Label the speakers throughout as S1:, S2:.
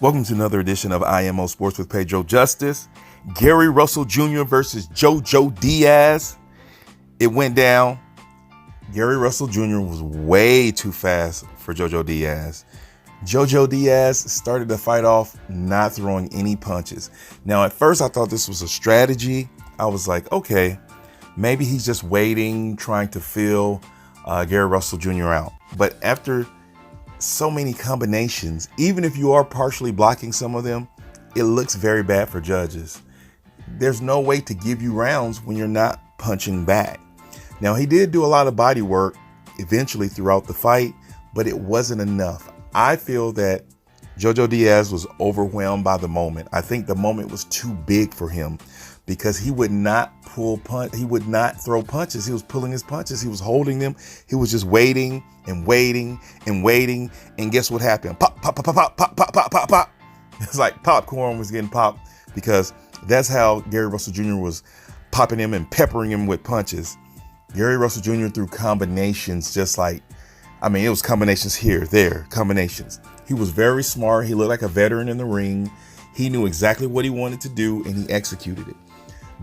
S1: Welcome to another edition of IMO Sports with Pedro Justice. Gary Russell Jr. versus JoJo Diaz. It went down. Gary Russell Jr. was way too fast for JoJo Diaz. JoJo Diaz started the fight off not throwing any punches. Now, at first, I thought this was a strategy. I was like, okay, maybe he's just waiting, trying to feel Gary Russell Jr. out. But after so many combinations, even if you are partially blocking some of them, it looks very bad for judges. There's no way to give you rounds when you're not punching back. Now, he did do a lot of body work eventually throughout the fight, but it wasn't enough. I feel that JoJo Diaz was overwhelmed by the moment. I think the moment was too big for him because he would not he would not throw punches. He was pulling his punches. He was holding them. He was just waiting and waiting and waiting. And guess what happened? Pop, pop, pop, pop, pop, pop, pop, pop, pop. It's like popcorn was getting popped because that's how Gary Russell Jr. was popping him and peppering him with punches. Gary Russell Jr. threw combinations it was combinations here, there, combinations. He was very smart. He looked like a veteran in the ring. He knew exactly what he wanted to do and he executed it.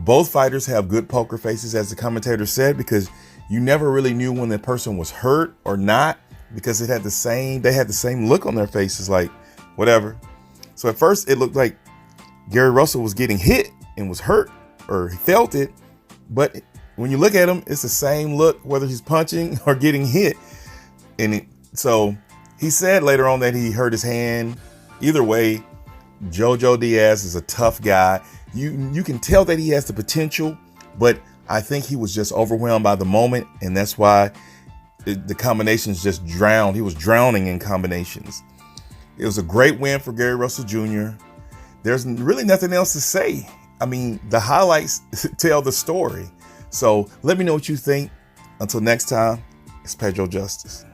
S1: Both fighters have good poker faces, as the commentator said, because you never really knew when the person was hurt or not because they had the same look on their faces, like whatever. So at first it looked like Gary Russell was getting hit and was hurt or he felt it. But when you look at him, it's the same look, whether he's punching or getting hit. So he said later on that he hurt his hand. Either way, JoJo Diaz is a tough guy. You can tell that he has the potential, but I think he was just overwhelmed by the moment, and that's why the combinations just drowned. He was drowning in combinations. It was a great win for Gary Russell Jr. There's really nothing else to say. I mean, the highlights tell the story. So let me know what you think. Until next time, it's Pedro Justice.